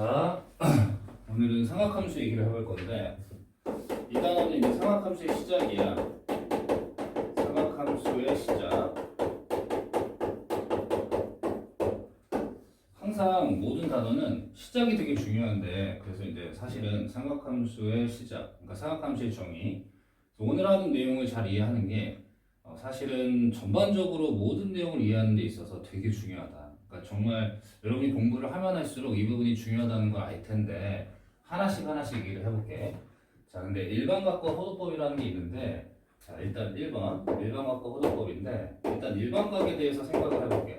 자, 오늘은 삼각함수 얘기를 해볼 건데 이 단어는 이제 삼각함수의 시작이야. 삼각함수의 시작. 항상 모든 단어는 시작이 되게 중요한데 그래서 이제 사실은 삼각함수의 시작, 그러니까 삼각함수의 정의. 오늘 하는 내용을 잘 이해하는 게 사실은 전반적으로 모든 내용을 이해하는 데 있어서 되게 중요하다. 그러니까 정말 여러분이 공부를 하면 할수록 이 부분이 중요하다는 걸 알 텐데 하나씩 얘기를 해볼게. 자, 근데 일반각과 호도법이라는 게 있는데 자, 일단 1번 일반각과 호도법인데 일단 일반각에 대해서 생각을 해볼게.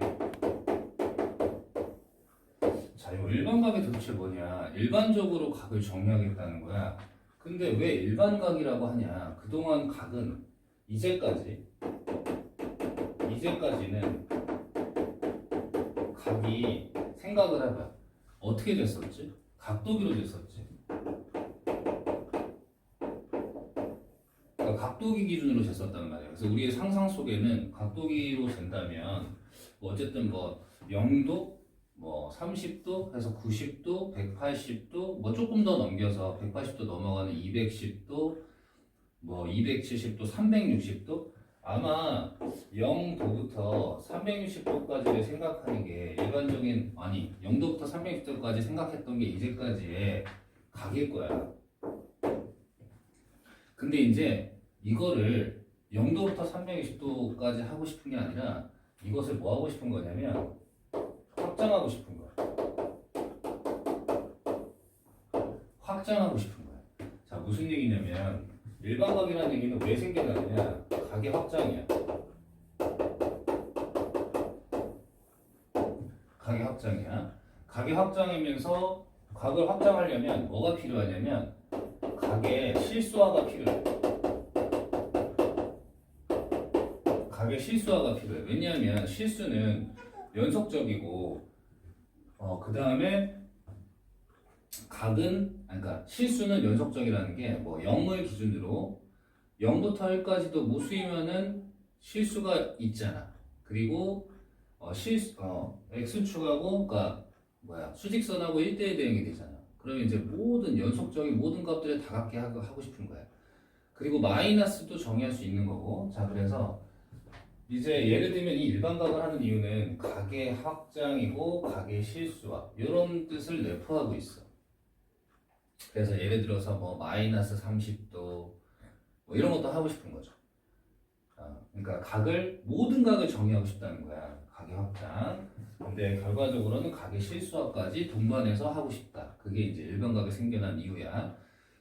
자, 이 일반각이 도대체 뭐냐? 일반적으로 각을 정의하겠다는 거야. 근데 왜 일반각이라고 하냐? 그동안 각은 이제까지는 각이 생각을 해봐. 어떻게 됐었지? 각도기로 됐었지. 그러니까 각도기 기준으로 쟀었단 말이야. 그래서 우리의 상상 속에는 각도기로 잰다면 뭐 어쨌든 뭐 0도, 뭐 30도 해서 90도, 180도, 뭐 조금 더 넘겨서 180도 넘어가는 210도, 뭐 270도, 360도. 아마 0도부터 360도까지를 생각하는 게 일반적인, 아니 0도부터 360도까지 생각했던 게 이제까지의 각일 거야. 근데 이제 이거를 0도부터 360도까지 하고 싶은 게 아니라 이것을 뭐 하고 싶은 거냐면 확장하고 싶은 거야. 확장하고 싶은 거야. 자, 무슨 얘기냐면 일반각이라는 얘기는 왜 생겨나느냐? 각의 확장이야. 각의 확장이야. 각의 확장이면서 각을 확장하려면 뭐가 필요하냐면 각의 실수화가 필요해. 각의 실수화가 필요해. 왜냐하면 실수는 연속적이고 그 다음에 각은, 그러니까 실수는 연속적이라는 게 뭐 0을 기준으로 0부터 1까지도 무수이면은 실수가 있잖아. 그리고 x축하고 그러니까 수직선하고 1대1 대응이 되잖아. 그러면 이제 모든 연속적인 모든 값들을 다 갖게 하고 싶은 거야. 그리고 마이너스도 정의할 수 있는 거고. 자, 그래서 이제 예를 들면 이 일반각을 하는 이유는 각의 확장이고 각의 실수화 이런 뜻을 내포하고 있어. 그래서 예를 들어서 뭐 마이너스 30도 뭐 이런 것도 하고 싶은 거죠. 그러니까 모든 각을 정의하고 싶다는 거야. 각의 확장. 근데 결과적으로는 각의 실수화까지 동반해서 하고 싶다. 그게 이제 일반각이 생겨난 이유야.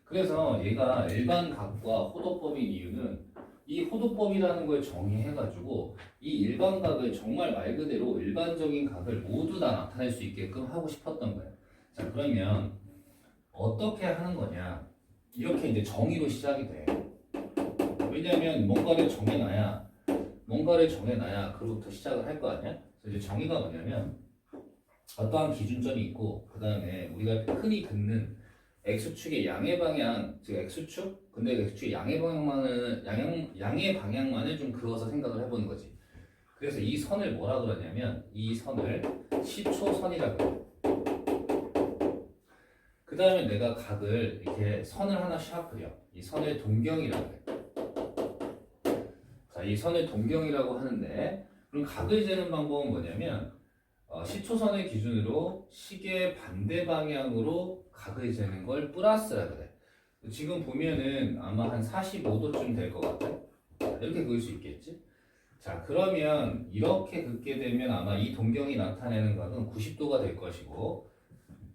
그래서 얘가 일반각과 호도법인 이유는 이 호도법이라는 걸 정의해가지고 이 일반각을 정말 말 그대로 일반적인 각을 모두 다 나타낼 수 있게끔 하고 싶었던 거야. 자, 그러면 어떻게 하는 거냐? 이렇게 이제 정의로 시작이 돼. 왜냐하면 뭔가를 정해놔야 그로부터 시작을 할 거 아니야? 그래서 이제 정의가 뭐냐면 어떠한 기준점이 있고 그 다음에 우리가 흔히 듣는 x축의 양의 방향, 즉 x축? 근데 x축의 양의 방향만을 좀 그어서 생각을 해보는 거지. 그래서 이 선을 뭐라 그러냐면 이 선을 시초선이라고 그래. 그 다음에 내가 각을 이렇게 선을 하나 샥 그려. 이 선을 동경이라고 해. 자, 이 선을 동경이라고 하는데 그럼 각을 재는 방법은 뭐냐면 시초선을 기준으로 시계 반대 방향으로 각을 재는 걸 플러스라고 그래. 지금 보면은 아마 한 45도쯤 될 것 같아. 이렇게 그을 수 있겠지? 자, 그러면 이렇게 긋게 되면 아마 이 동경이 나타내는 각은 90도가 될 것이고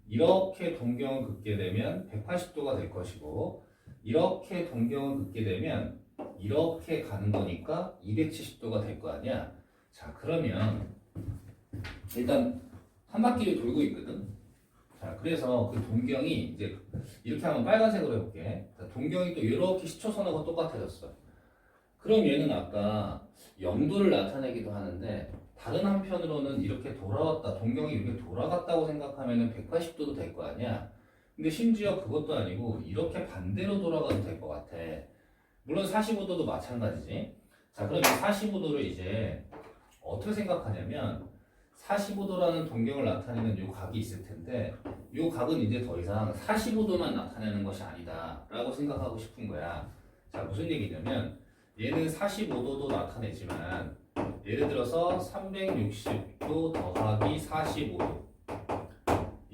이렇게 동경을 긋게 되면 180도가 될 것이고 이렇게 동경을 긋게 되면 이렇게 가는 거니까 270도가 될 거 아니야. 자, 그러면 일단 한 바퀴를 돌고 있거든. 자, 그래서 그 동경이 이제 이렇게 하면 빨간색으로 해볼게. 자, 동경이 또 이렇게 시초선하고 똑같아졌어. 그럼 얘는 아까 0도를 나타내기도 하는데 다른 한편으로는 이렇게 돌아왔다, 동경이 이렇게 돌아갔다고 생각하면 180도도 될 거 아니야. 근데 심지어 그것도 아니고 이렇게 반대로 돌아가도 될 것 같아. 물론 45도도 마찬가지지. 자, 그럼 이 45도를 이제 어떻게 생각하냐면 45도라는 동경을 나타내는 요 각이 있을 텐데 요 각은 이제 더 이상 45도만 나타내는 것이 아니다 라고 생각하고 싶은 거야. 자, 무슨 얘기냐면 얘는 45도도 나타내지만 예를 들어서 360도 더하기 45도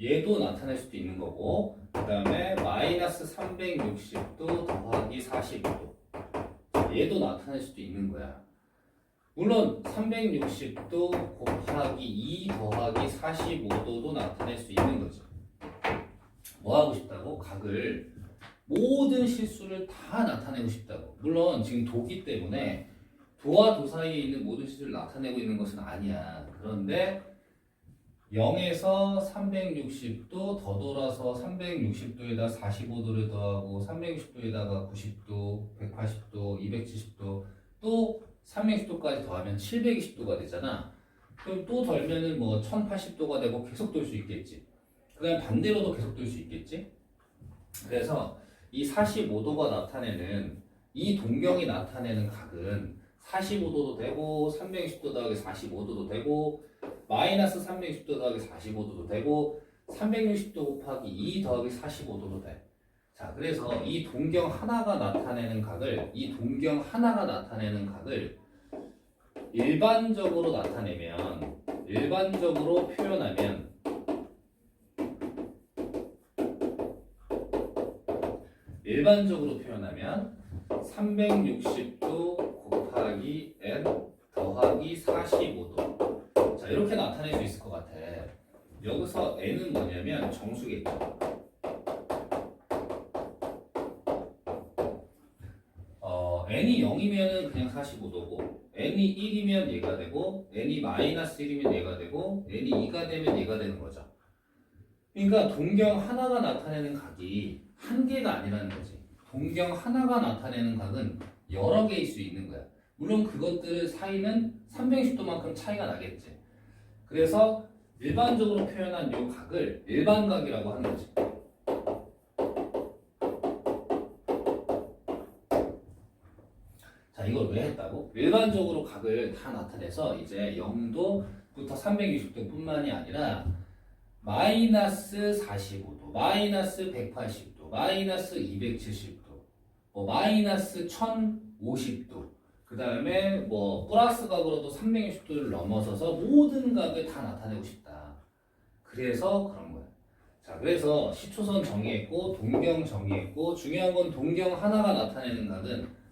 얘도 나타낼 수도 있는 거고, 그 다음에 마이너스 360도 더하기 45도 얘도 나타낼 수도 있는 거야. 물론 360도 곱하기 2 더하기 45도도 나타낼 수 있는 거죠. 뭐 하고 싶다고? 각을 모든 실수를 다 나타내고 싶다고. 물론 지금 도기 때문에 도와 도 사이에 있는 모든 실수를 나타내고 있는 것은 아니야. 그런데 0에서 360도 더 돌아서 360도에다 45도를 더하고 360도에다가 90도, 180도, 270도 또 360도까지 더하면 720도가 되잖아. 그럼 또 덜면은 뭐 1080도가 되고 계속 돌 수 있겠지. 그 다음 반대로도 계속 돌 수 있겠지. 그래서 이 45도가 나타내는 이 동경이 나타내는 각은 45도도 되고 360도 더하기 45도도 되고 마이너스 360도 더하기 45도도 되고 360도 곱하기 2 더하기 45도도 돼. 자, 그래서 이 동경 하나가 나타내는 각을 일반적으로 표현하면 일반적으로 표현하면 360도 곱하기 n 더하기 45도. 자, 이렇게 나타낼 수 있을 것 같아. 여기서 n은 뭐냐면 정수겠죠. n이 0이면 그냥 45도고 n이 1이면 얘가 되고 n이 마이너스 1이면 얘가 되고 n이 2가 되면 얘가 되는 거죠. 그러니까 동경 하나가 나타내는 각이 한 개가 아니라는 거지. 동경 하나가 나타내는 각은 여러 개일 수 있는 거야. 물론 그것들 사이는 360도만큼 차이가 나겠지. 그래서 일반적으로 표현한 이 각을 일반각이라고 하는 거지. 자, 이걸 왜 했다고? 일반적으로 각을 다 나타내서 이제 0도부터 360도 뿐만이 아니라 마이너스 45도, 마이너스 180도, 마이너스 270도, 뭐 마이너스 1050도, 그 다음에 뭐 플러스 각으로도 360도를 넘어서서 모든 각을 다 나타내고 싶다. 그래서 그런 거야. 자, 그래서 시초선 정의했고 동경 정의했고 중요한 건 동경 하나가 나타내는 각은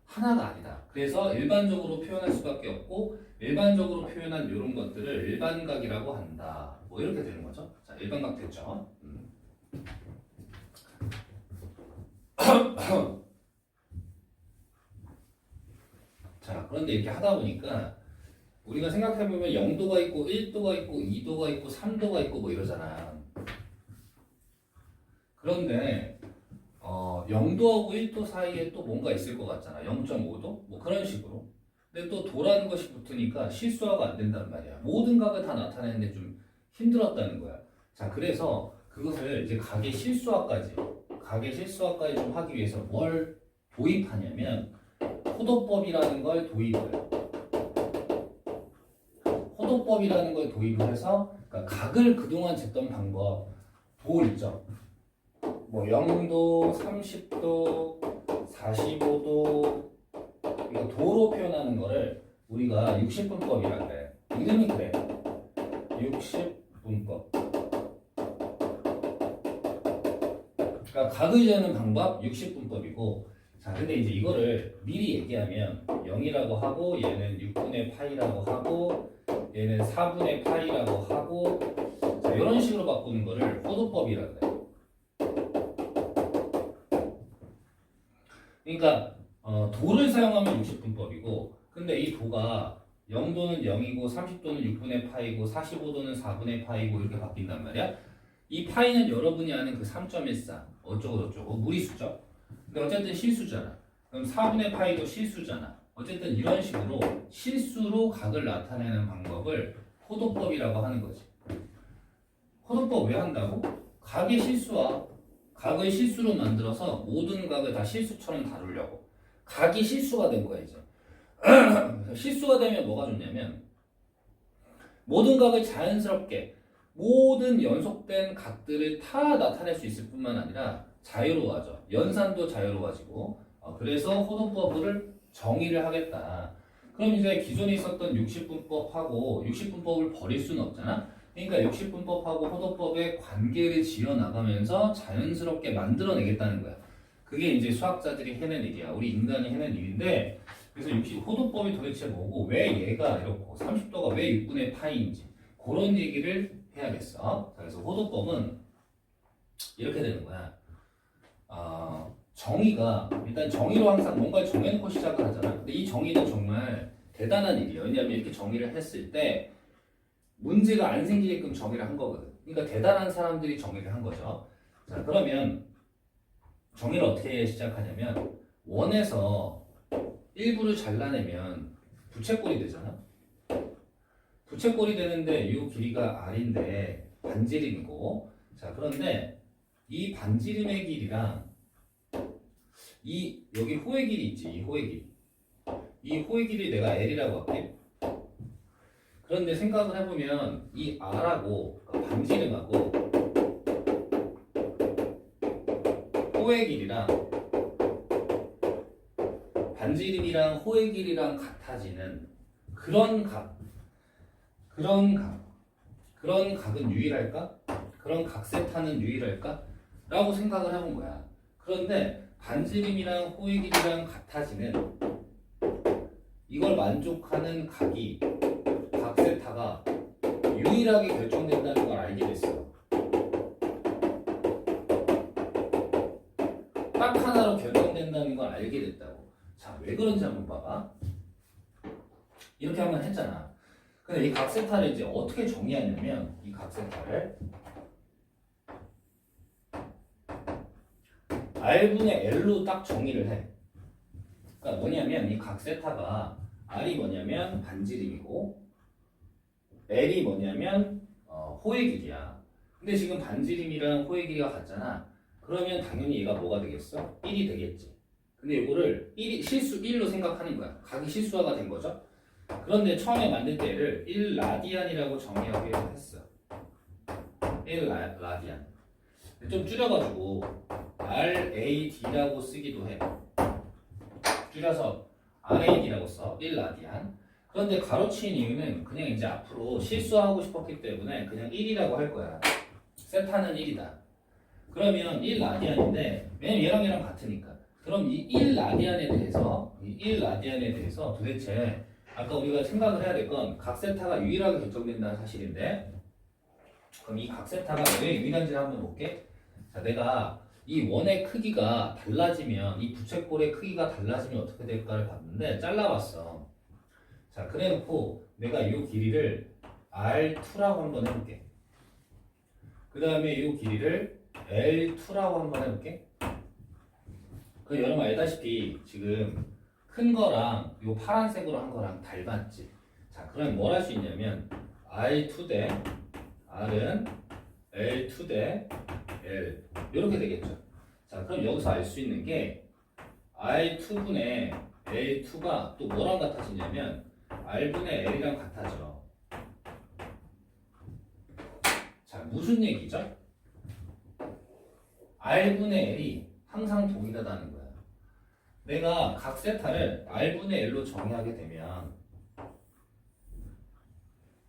하나가 아니다. 그래서 일반적으로 표현할 수밖에 없고 일반적으로 표현한 이런 것들을 일반각이라고 한다. 뭐 이렇게 되는 거죠. 자, 일반각 됐죠. 자, 그런데 이렇게 하다 보니까 우리가 생각해보면 0도가 있고 1도가 있고 2도가 있고 3도가 있고 뭐 이러잖아. 그런데 0도하고 1도 사이에 또 뭔가 있을 것 같잖아. 0.5도? 뭐 그런 식으로. 근데 또 도라는 것이 붙으니까 실수화가 안 된단 말이야. 모든 각을 다 나타내는데 좀 힘들었다는 거야. 자, 그래서 그것을 이제 각의 실수화까지 좀 하기 위해서 뭘 도입하냐면 호도법이라는 걸 도입을 해요. 호도법이라는 걸 도입을 해서 그러니까 각을 그동안 쟀던 방법 도 있죠. 뭐 0도, 30도, 45도 이거 도로 표현하는 거를 우리가 60분법이라 그래. 이름이 그래. 60분법. 그러니까 각을 재는 방법 60분법이고 자, 근데 이제 이거를 미리 얘기하면 0이라고 하고 얘는 6분의 파이라고 하고 얘는 4분의 파이라고 하고 자, 이런 식으로 바꾸는 거를 호도법이라 그래. 그러니까 도를 사용하면 60분법이고 근데 이 도가 0도는 0이고 30도는 6분의 파이고 45도는 4분의 파이고 이렇게 바뀐단 말이야. 이 파이는 여러분이 아는 그 3.14 어쩌고저쩌고 무리수죠. 근데 어쨌든 실수잖아. 그럼 4분의 파이도 실수잖아. 어쨌든 이런 식으로 실수로 각을 나타내는 방법을 호도법이라고 하는 거지. 호도법 왜 한다고? 각의 실수와 각을 실수로 만들어서 모든 각을 다 실수처럼 다루려고. 각이 실수가 된 거야 이제. 실수가 되면 뭐가 좋냐면 모든 각을 자연스럽게 모든 연속된 각들을 다 나타낼 수 있을 뿐만 아니라 자유로워져. 연산도 자유로워지고 그래서 호도법을 정의를 하겠다. 그럼 이제 기존에 있었던 60분법하고 60분법을 버릴 수는 없잖아. 그러니까 60분법하고 호도법의 관계를 지어나가면서 자연스럽게 만들어내겠다는 거야. 그게 이제 수학자들이 해낸 일이야. 우리 인간이 해낸 일인데 그래서 60 호도법이 도대체 뭐고 왜 얘가 이렇고 30도가 왜 6분의 파이인지 그런 얘기를 해야겠어. 그래서 호도법은 이렇게 되는 거야. 정의가 일단 정의로 항상 뭔가를 정해놓고 시작을 하잖아. 근데 이 정의는 정말 대단한 일이에요. 왜냐하면 이렇게 정의를 했을 때 문제가 안 생기게끔 정의를 한 거거든. 그러니까 대단한 사람들이 정의를 한 거죠. 자, 그러면 정의를 어떻게 시작하냐면 원에서 일부를 잘라내면 부채꼴이 되잖아. 부채꼴이 되는데 이 길이가 r인데 반지름이고 자 그런데 이 반지름의 길이랑 이 여기 호의 길이 있지. 이 호의 길이. 이 호의 길이 내가 L이라고 할게. 그런데 생각을 해보면 이 R하고 반지름하고 호의 길이랑 반지름이랑 호의 길이랑 같아지는 그런 각은 유일할까? 그런 각세타는 유일할까? 라고 생각을 해본 거야. 그런데 반지름이랑 호의 길이랑 같아지는 이걸 만족하는 각이 각세타가 유일하게 결정된다는 걸 알게 됐어. 딱 하나로 결정된다는 걸 알게 됐다고. 자, 왜 그런지 한번 봐봐. 이렇게 한번 했잖아. 근데 이 각세타를 이제 어떻게 정의하냐면 이 각세타를 R분의 L로 딱 정의를 해. 그러니까 뭐냐면 이 각세타가 R이 뭐냐면 반지름이고 L이 뭐냐면 호의 길이야. 근데 지금 반지름이랑 호의 길이가 같잖아. 그러면 당연히 얘가 뭐가 되겠어? 1이 되겠지. 근데 이거를 실수 1로 생각하는 거야. 각이 실수화가 된 거죠. 그런데 처음에 만들 때 얘를 1라디안이라고 정의하기로 했어. 1라디안. 좀 줄여가지고 RAD라고 쓰기도 해. 줄여서 RAD라고 써. 1라디안. 그런데 가로치인 이유는 그냥 이제 앞으로 실수하고 싶었기 때문에 그냥 1이라고 할 거야. 세타는 1이다. 그러면 1라디안인데 왜냐면 얘랑 같으니까. 그럼 이 1라디안에 대해서 도대체 아까 우리가 생각을 해야 될 건 각세타가 유일하게 결정된다는 사실인데 그럼 이 각세타가 왜 유일한지를 한번 볼게. 자, 내가 이 원의 크기가 달라지면 이 부채꼴의 크기가 달라지면 어떻게 될까를 봤는데 잘라봤어. 자, 그래놓고 내가 이 길이를 R2라고 한번 해볼게. 그 다음에 이 길이를 L2라고 한번 해볼게. 그 여러분 알다시피 지금 큰 거랑 요 파란색으로 한 거랑 닮았지. 자, 그럼 뭘 할 수 있냐면 R2 대 R은 L2 대 L 이렇게 되겠죠. 자, 그럼 여기서 알 수 있는 게 R2분의 L2가 또 뭐랑 같아지냐면 R분의 L이랑 같아져. 자, 무슨 얘기죠? R분의 L이 항상 동일하다는 거야. 내가 각 세타를 R분의 L로 정의하게 되면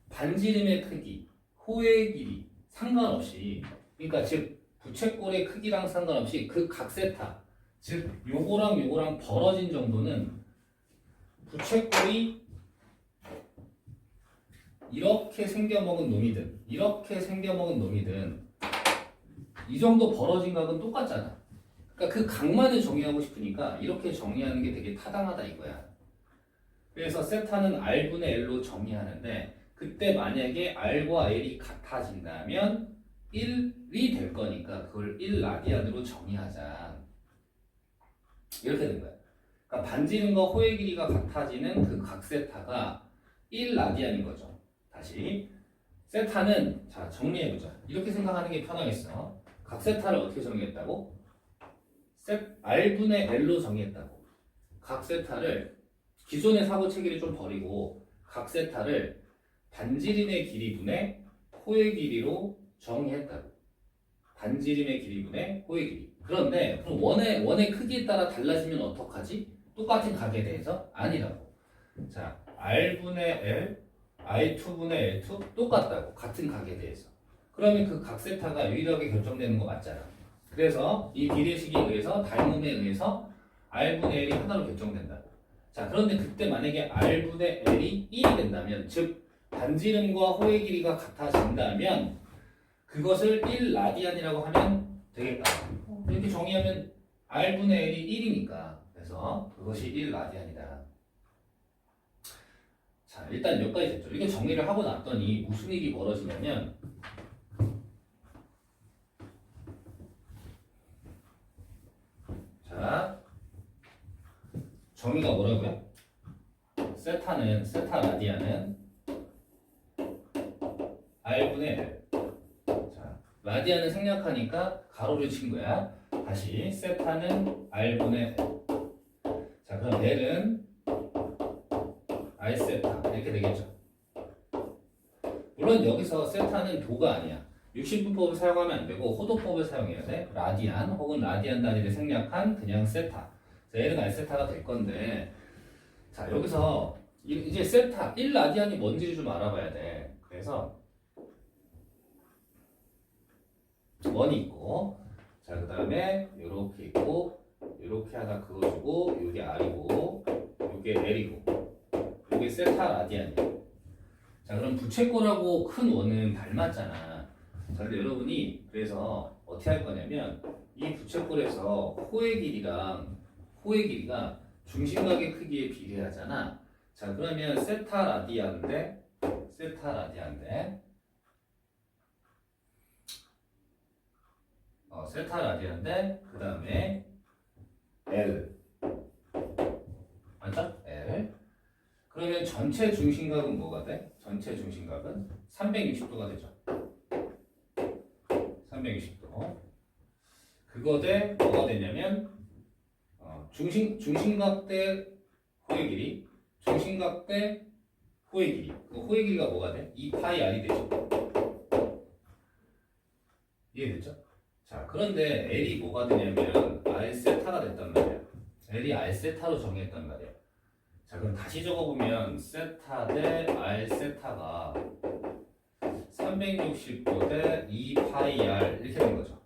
반지름의 크기, 호의 길이 상관없이 그러니까 즉 부채꼴의 크기랑 상관없이 그 각 세타 즉 요거랑 벌어진 정도는 부채꼴이 이렇게 생겨먹은 놈이든 이렇게 생겨먹은 놈이든 이 정도 벌어진 각은 똑같잖아. 그러니까 그 각만을 정의하고 싶으니까 이렇게 정의하는 게 되게 타당하다 이거야. 그래서 세타는 R분의 L로 정의하는데 그때 만약에 R과 L이 같아진다면 1이 될 거니까 그걸 1라디안으로 정의하자. 이렇게 된 거야. 그러니까 반지름과 호의 길이가 같아지는 그 각 세타가 1라디안인 거죠. 다시 세타는 자 정리해보자. 이렇게 생각하는 게 편하겠어. 각 세타를 어떻게 정의했다고? R분의 L로 정의했다고. 각 세타를 기존의 사고 체계를 좀 버리고 각 세타를 반지름의 길이분의 호의 길이로 정의했다고. 반지름의 길이분의 호의 길이. 그런데 그럼 원의 크기에 따라 달라지면 어떡하지? 똑같은 각에 대해서? 아니라고. 자, R분의 L, I2분의 L2 똑같다고. 같은 각에 대해서. 그러면 그 각 세타가 유일하게 결정되는 거 맞잖아. 그래서 이 비례식에 의해서 닮음에 의해서 R분의 L이 하나로 결정된다고. 자, 그런데 그때 만약에 R분의 L이 1이 된다면, 즉 반지름과 호의 길이가 같아진다면 그것을 1라디안이라고 하면 되겠다. 이렇게 정의하면 R분의 L이 1이니까. 그래서 그것이 1라디안이다. 자, 일단 여기까지 됐죠. 이게 정리를 하고 났더니 무슨 일이 벌어지냐면, 자, 정의가 뭐라고요? 세타 라디안은 R분의 L. 자, 라디안은 생략하니까 가로를 친 거야. 다시 세타는 R분의 L. 자, 그럼 L은 R 세타 이렇게 되겠죠. 물론 여기서 세타는 도가 아니야. 60분법을 사용하면 안 되고 호도법을 사용해야 돼. 라디안 혹은 라디안 단위를 생략한 그냥 세타. 자, L은 R 세타가 될 건데, 자, 여기서 이제 세타 1라디안이 뭔지를 좀 알아봐야 돼. 그래서 원이 있고, 자, 그 다음에 요렇게 있고, 요렇게 하나 그어주고, 요게 R이고, 요게 L이고, 요게 세타 라디안이에요. 자, 그럼 부채꼴하고 큰 원은 닮았잖아. 자, 근데 여러분이 그래서 어떻게 할 거냐면, 이 부채꼴에서 호의 길이가 중심각의 크기에 비례하잖아. 자, 그러면 세타 라디안 대 그 다음에 L. 맞죠? L. 그러면 전체 중심각은 뭐가 돼? 전체 중심각은 360도가 되죠. 360도. 그거 대 뭐가 되냐면 중심각 대 호의 길이, 중심각 대 호의 길이. 그 호의 길이가 뭐가 돼? 2파이 R이 되죠. 이해됐죠? 자, 그런데 L이 뭐가 되냐면 R 세타가 됐단 말이야. L이 R 세타로 정의했단 말이야. 자, 그럼 다시 적어보면 세타 대 R 세타가 360도 대 2파이 R 이렇게 된 거죠.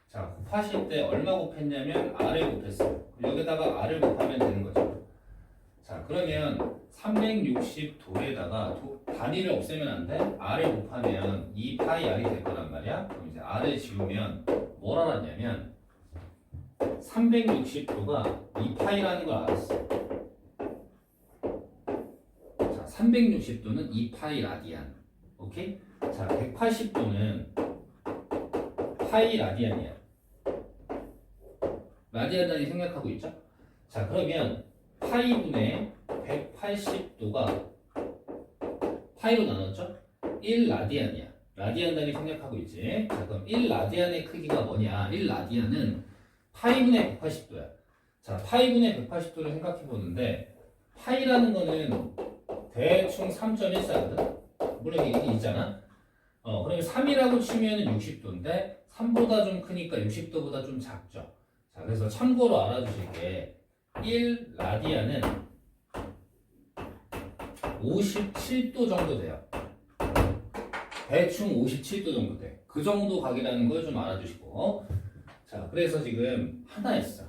자, 곱하실 때 얼마 곱했냐면 R을 곱했어요. 여기다가 R을 곱하면 되는 거죠. 자, 그러면 360도에다가 단위를 없애면 안 돼? R을 곱하면 2파이 R이 될 거란 말이야. 그럼 이제 R을 지우면 뭘 알았냐면 360도가 2파이라는 걸 알았어. 자, 360도는 2파이 라디안. 오케이? 자, 180도는 파이 라디안이야. 라디안 단위 생략하고 있죠? 자, 그러면 파이분의 180도가 파이로 나눴죠? 1라디안이야. 라디안 단위 생략하고 있지? 자, 그럼 1라디안의 크기가 뭐냐? 1라디안은 파이분의 180도야. 자, 파이분의 180도를 생각해 보는데, 파이라는 거는 대충 3.14거든? 물론 이게 있잖아. 그러면 3이라고 치면 60도인데, 3보다 좀 크니까 60도보다 좀 작죠. 자, 그래서 참고로 알아두실 게, 1라디안은 57도 정도 돼요. 대충 57도 정도 돼. 그 정도 각이라는 걸 좀 알아두시고. 자, 그래서 지금 하나 있어.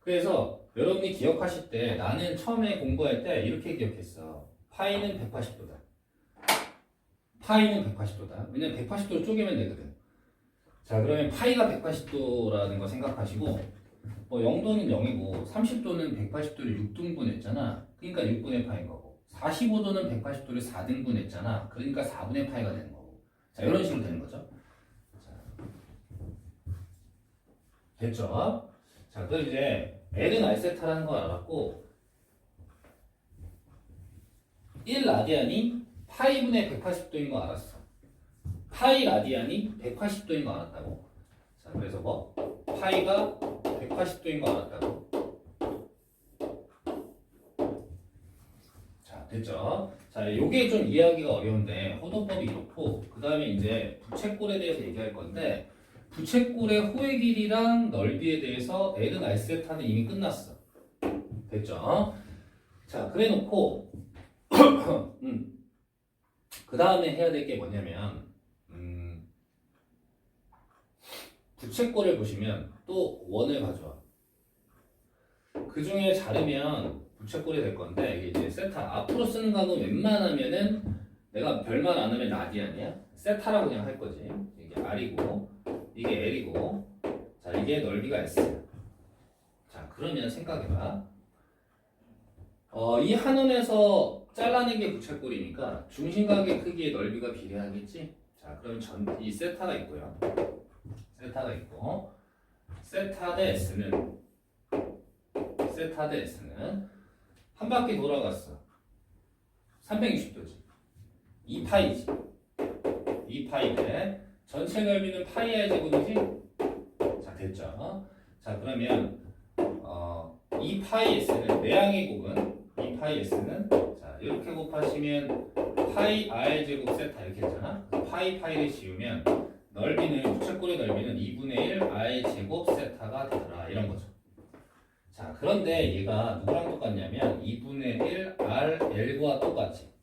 그래서 여러분이 기억하실 때 나는 처음에 공부할 때 이렇게 기억했어. 파이는 180도다. 파이는 180도다. 왜냐면 180도를 쪼개면 되거든. 자, 그러면 파이가 180도라는 거 생각하시고, 뭐 0도는 0이고 30도는 180도를 6등분 했잖아. 그러니까 6분의 파인 거고, 45도는 180도를 4등분 했잖아. 그러니까 4분의 파이가 되는 거고. 자, 이런 식으로 되는 거죠. 자, 됐죠? 자, 그럼 이제 L은 R세타라는 걸 알았고, 1라디안이 파이분의 180도인 거 알았어. 파이 라디안이 180도인 거 알았다고. 자, 그래서 뭐? 파이가 180도인 거 알았다고. 자, 됐죠? 자, 요게 좀 이해하기가 어려운데 호도법이 이렇고 그 다음에 이제 부채꼴에 대해서 얘기할 건데 부채꼴의 호의 길이랑 넓이에 대해서 L은 R세타는 이미 끝났어. 됐죠? 자, 그래 놓고 그 다음에 해야 될 게 뭐냐면 부채꼴을 보시면 또 원을 가져와. 그 중에 자르면 부채꼴이 될 건데 이게 이제 세타 앞으로 쓰는 각은 웬만하면은 내가 별말 안 하면 라디안이야. 세타라고 그냥 할 거지. 이게 R이고 이게 L이고 자 이게 넓이가 S야. 자 그러면 생각해봐. 이 한원에서 잘라낸 게 부채꼴이니까 중심각의 크기의 넓이가 비례하겠지. 자 그럼 이 세타가 있고요. 세타가 있고 세타 대 S는 한 바퀴 돌아갔어. 360도지. 2파이지. 2파이인데 전체 넓이는 파이의 제곱이지? 자 됐죠? 자 그러면 2파이S는 내항의 곱은 2파이S는 자 이렇게 곱하시면 파이 R 제곱 세타 이렇게 했잖아. 파이를 씌우면 넓이는 부채꼴의 넓이는 2분의 1 R 제곱 세타가 되더라 이런 거죠. 자 그런데 얘가 누구랑 똑같냐면 2분의 1 R L과 똑같지.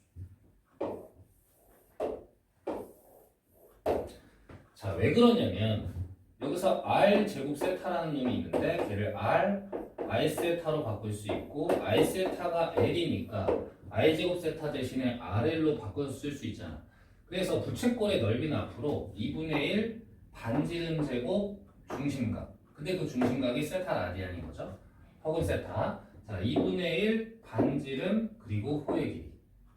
자 왜 그러냐면 여기서 R 제곱 세타라는 놈이 있는데 걔를 R 세타로 바꿀 수 있고 R 세타가 L이니까 R 제곱 세타 대신에 RL로 바꿔 쓸 수 있잖아. 그래서 부채꼴의 넓이는 앞으로 2분의 1 반지름 제곱 중심각. 근데 그 중심각이 세타 라디안인 거죠. 혹은 세타. 자, 2분의 1 반지름 그리고 호의 길이.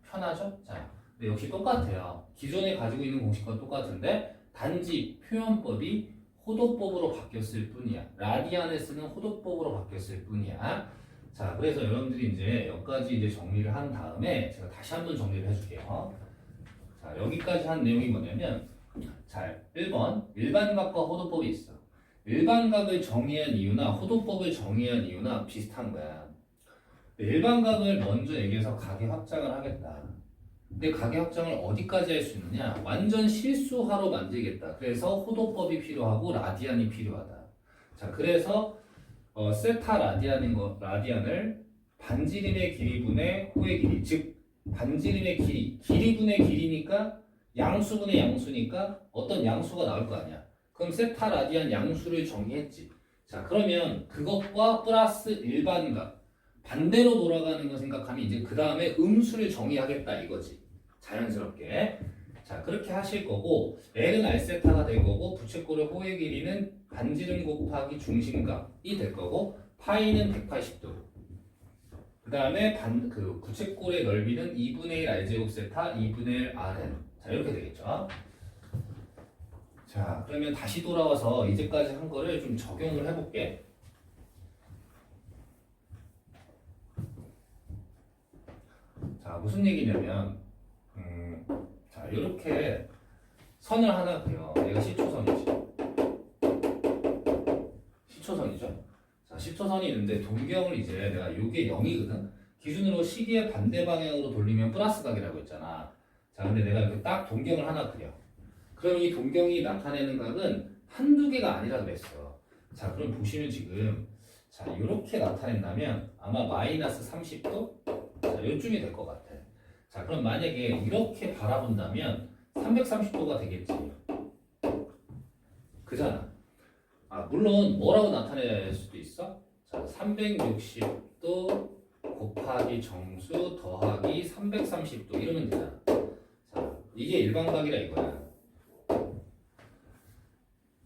편하죠? 자, 근데 역시 똑같아요. 기존에 가지고 있는 공식과 똑같은데 단지 표현법이 호도법으로 바뀌었을 뿐이야. 라디안에 쓰는 호도법으로 바뀌었을 뿐이야. 자, 그래서 여러분들이 이제 여기까지 이제 정리를 한 다음에 제가 다시 한번 정리를 해줄게요. 자, 여기까지 한 내용이 뭐냐면 자, 1번 일반각과 호도법이 있어. 일반각을 정의한 이유나 호도법을 정의한 이유나 비슷한 거야. 일반각을 먼저 얘기해서 각의 확장을 하겠다. 근데 각의 확장을 어디까지 할 수 있느냐? 완전 실수화로 만들겠다. 그래서 호도법이 필요하고 라디안이 필요하다. 자, 그래서 세타 라디안을 반지름의 길이분의 호의 길이, 즉 반지름의 길이분의 길이니까 양수분의 양수니까 어떤 양수가 나올 거 아니야. 그럼 세타 라디안 양수를 정의했지. 자 그러면 그것과 플러스 일반각 반대로 돌아가는 거 생각하면 이제 그 다음에 음수를 정의하겠다 이거지. 자연스럽게. 자 그렇게 하실 거고 L은 R세타가 될 거고 부채꼴의 호의 길이는 반지름 곱하기 중심각이 될 거고 파이는 180도. 그 다음에 그 부채꼴의 넓이는 2분의 1 R제곱 세타 2분의 1 Rn. 자 이렇게 되겠죠. 자 그러면 다시 돌아와서 이제까지 한 거를 좀 적용을 해볼게. 자 무슨 얘기냐면 자 이렇게 선을 하나 그려. 얘가 시초선이죠. 자 시초선이 있는데 동경을 이제 내가 요게 0이거든. 기준으로 시계의 반대 방향으로 돌리면 플러스 각이라고 했잖아. 자 근데 내가 이렇게 딱 동경을 하나 그려. 그럼 이 동경이 나타내는 각은 한두 개가 아니라 그랬어. 자 그럼 보시면 지금 자 이렇게 나타낸다면 아마 마이너스 30도 자 요쯤이 될 것 같아. 자 그럼 만약에 이렇게 바라본다면 330도가 되겠지. 그잖아. 물론 뭐라고 나타낼 수도 있어? 자 360도 곱하기 정수 더하기 330도 이러면 되잖아. 자 이게 일반각이라 이거야.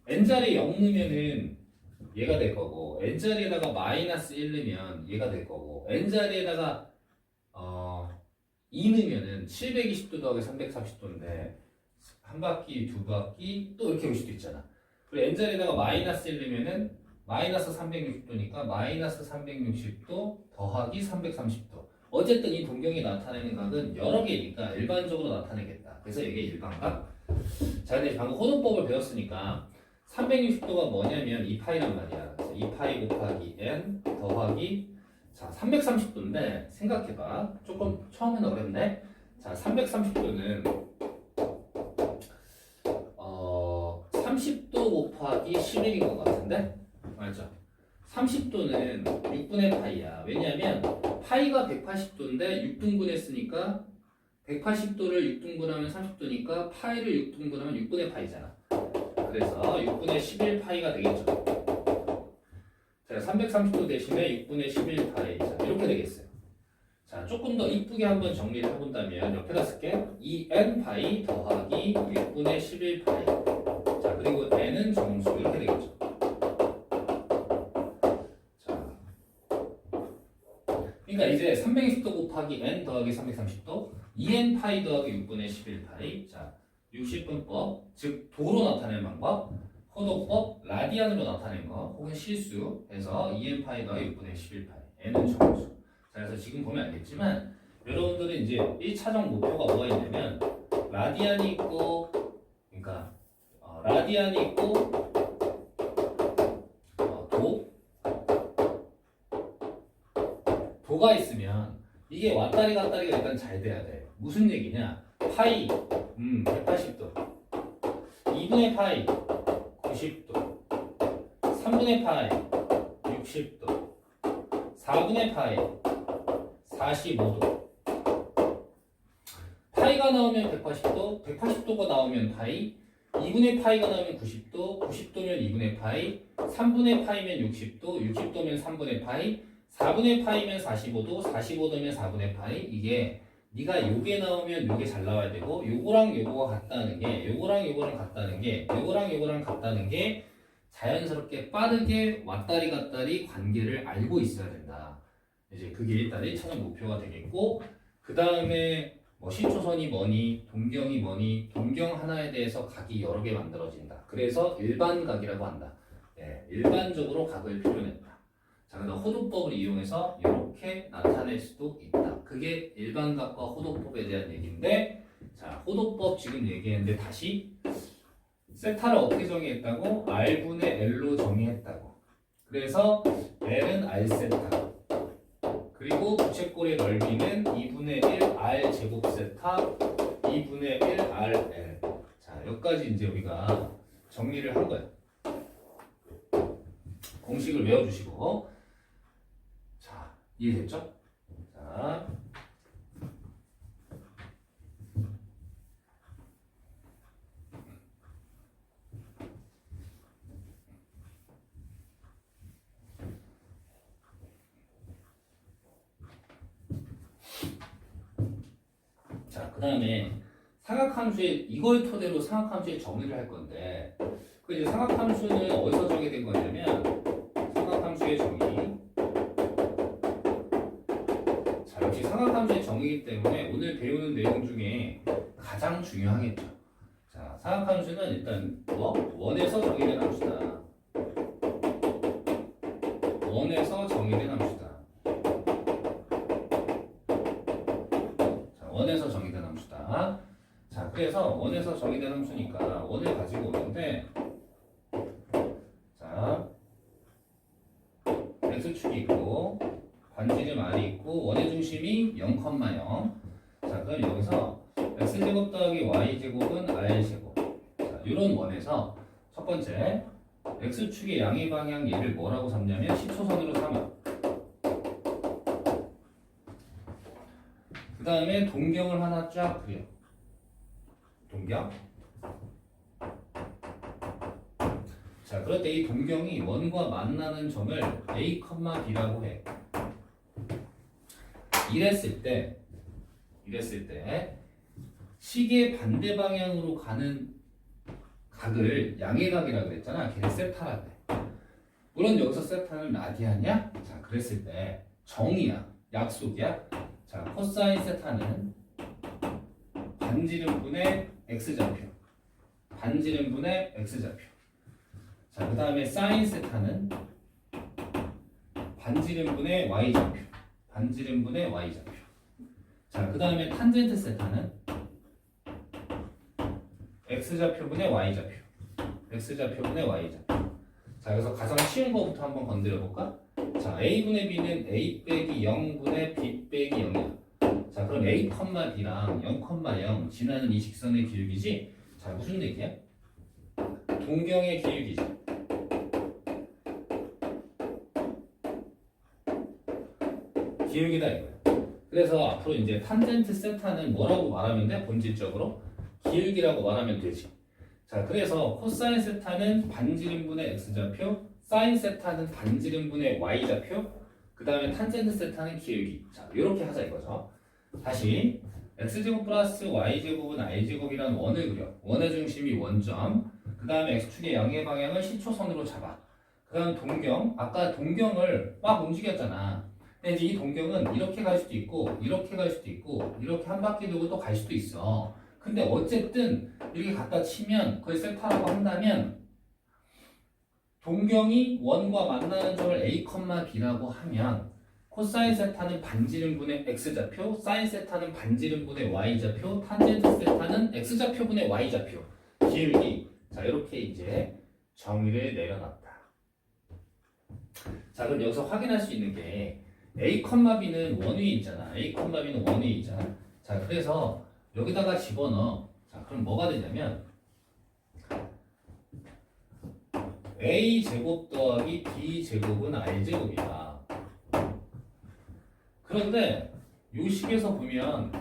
n자리 0 넣으면은 얘가 될 거고 n자리에다가 마이너스 1 넣으면 얘가 될 거고 n자리에다가 2 넣으면은 720도 더하기 330도인데 한 바퀴 두 바퀴 또 이렇게 올 수도 있잖아. 그리고 n자리에다가 마이너스 1 넣으면은 마이너스 360도니까 마이너스 360도 더하기 330도. 어쨌든 이 동경이 나타내는 각은 여러 개니까 일반적으로 나타내겠다. 그래서 이게 일반각. 자 근데 방금 호도법을 배웠으니까 360도가 뭐냐면 2파이란 말이야. 그래서 2파이 곱하기 n 더하기 자 330도인데 생각해봐. 조금 처음에는 어렵네. 자, 330도는 30도 곱하기 11인 것 같은데? 맞죠? 30도는 6분의 파이야. 왜냐하면 파이가 180도인데 6등분 했으니까 180도를 6등분하면 30도니까 파이를 6등분하면 6분의 파이잖아. 그래서 6분의 11 파이가 되겠죠. 자, 330도 대신에 6분의 11 파이. 자, 이렇게 되겠어요. 자, 조금 더 이쁘게 한번 정리를 해본다면 옆에다 쓸게. 2n 파이 더하기 6분의 11 파이. 자, 그리고 n은 정수. 이렇게 되겠죠. 자, 그러니까 이제 320도 곱하기 n 더하기 330도 2n 파이 더하기 6분의 11 파이. 자, 60분법, 즉 도로 나타내는 방법, 호도법, 라디안으로 나타낸 거, 혹은 실수해서 2n 파이 더하기 6분의 11 파이. n은 정수. 자, 그래서 지금 보면 알겠지만 여러분들은 이제 1차적 목표가 뭐가 있냐면 라디안이 있고, 그러니까 라디안이 있고 도가 있으면 이게 왔다리 갔다리가 일단 잘 돼야 돼. 무슨 얘기냐? 파이 180도, 2분의 파이 90도, 3분의 파이 60도, 4분의 파이 45도. 파이가 나오면 180도, 180도가 나오면 파이, 2분의 파이가 나오면 90도, 90도면 2분의 파이, 3분의 파이면 60도, 60도면 3분의 파이, 4분의 파이면 45도, 45도면 4분의 파이. 이게 네가 요게 나오면 요게 잘 나와야 되고, 요거랑 요거가 같다는 게, 요거랑 요거랑 같다는 게, 요거랑 요거랑 같다는 게 자연스럽게 빠르게 왔다리 갔다리 관계를 알고 있어야 된다. 이제 그게 일단 1차적 목표가 되겠고, 그 다음에 뭐 시초선이 뭐니, 동경이 뭐니, 동경 하나에 대해서 각이 여러 개 만들어진다. 그래서 일반각이라고 한다. 네, 일반적으로 각을 표현했다. 자, 그래서 호도법을 이용해서 이렇게 나타낼 수도 있다. 그게 일반각과 호도법에 대한 얘기인데, 자, 호도법 지금 얘기했는데 다시 세타를 어떻게 정의했다고? R분의 L로 정의했다고. 그래서 L은 R세타, 그리고 부채꼴의 넓이는 2분의 1 R 제곱 세타, 2분의 1 RL. 자, 여기까지 이제 우리가 정리를 한 거야. 공식을 외워주시고. 자, 이해됐죠? 자, 그 다음에 삼각함수의 이걸 토대로 삼각함수의 정의를 할 건데, 그 이제 삼각함수는 어디서 정의된 거냐면 삼각함수의 정의. 자, 역시 삼각함수의 정의이기 때문에 오늘 배우는 내용 중에 가장 중요하겠죠. 자, 삼각함수는 일단 원에서 정의된 함수다. 원에서 정의된 함수다. 자, 원에서 정의된 함수다. 자, 그래서 원에서 정의된 함수니까 원을 가지고 오는데, 자, x축이 있고 반지름 r이 있고 원의 중심이 0,0. 자, 그럼 여기서 x제곱 더하기 y제곱은 r제곱. 자, 이런 원에서 첫 번째 x축의 양의 방향 얘를 뭐라고 삼냐면 시초선으로 삼아. 그 다음에 동경을 하나 쫙 그려. 동경. 자, 그럴 때 이 동경이 원과 만나는 점을 A, B라고 해. 이랬을 때 시계 반대 방향으로 가는 각을 양의각이라고 그랬잖아. 걔를 세타라고 해. 물론 여기서 세타는 라디안이야? 자, 그랬을 때 정의야. 약속이야. 자, 코사인 세타는 반지름분의 x좌표. 반지름분의 x좌표. 자, 그 다음에 사인 세타는 반지름분의 y좌표. 반지름분의 y좌표. 자, 그 다음에 탄젠트 세타는 x좌표분의 y좌표. x좌표분의 y좌표. 자, 그래서 가장 쉬운 거부터 한번 건드려 볼까? 자, a분의 b는 a 빼기 0분의 b 빼기 0이야. 자, 그럼 A, B랑 0, 0 지나는 이 직선의 기울기지? 자, 무슨 얘기야? 동경의 기울기지. 기울기다 이거야. 그래서 앞으로 이제 탄젠트 세타는 뭐라고 말하면 돼? 본질적으로 기울기라고 말하면 되지. 자, 그래서 코사인 세타는 반지름분의 x좌표, 사인 세타는 반지름분의 y좌표, 그 다음에 탄젠트 세타는 기울기. 자, 이렇게 하자 이거죠. 다시 x제곱 플러스 y제곱은 i제곱이라는 원을 그려. 원의 중심이 원점. 그 다음에 x축의 양의 방향을 시초선으로 잡아. 그 다음 동경. 아까 동경을 막 움직였잖아. 근데 이제 이 동경은 이렇게 갈 수도 있고 이렇게 갈 수도 있고 이렇게 한 바퀴 돌고 또 갈 수도 있어. 근데 어쨌든 이렇게 갖다 치면 그걸 세타라고 한다면 동경이 원과 만나는 점을 A, B라고 하면 코사인 세타는 반지름분의 x좌표, 사인 세타는 반지름분의 y좌표, 탄젠트 세타는 x좌표분의 y좌표 기울기. 자, 이렇게 이제 정의를 내려놨다. 자, 그럼 여기서 확인할 수 있는 게 A, B는 원위에 있잖아. A, B는 원위에 있잖아. 자, 그래서 여기다가 집어넣어. 자, 그럼 뭐가 되냐면 A 제곱 더하기 B 제곱은 R 제곱이야. 그런데 이 식에서 보면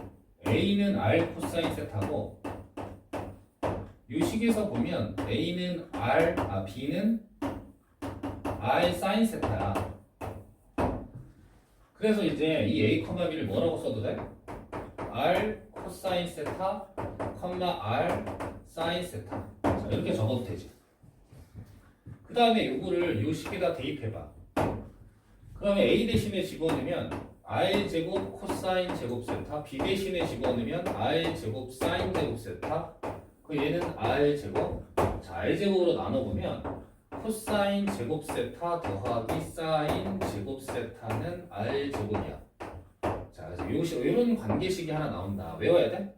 A는 R 코사인 세타고 이 식에서 보면 A는 B는 R 사인 세타야. 그래서 이제 이 A, B를 뭐라고 써도 돼? R 코사인 세타, R 사인 세타. 자, 이렇게 적어도 되지. 그 다음에 요거를 요 식에다 대입해봐. 그러면 A 대신에 집어넣으면 R 제곱 코사인 제곱 세타, B 대신에 집어넣으면 R 제곱 사인 제곱 세타, 그 얘는 R 제곱. 자, R 제곱으로 나눠보면 코사인 제곱 세타 더하기 사인 제곱 세타는 R 제곱이야. 자, 그래서 이런 관계식이 하나 나온다. 외워야 돼?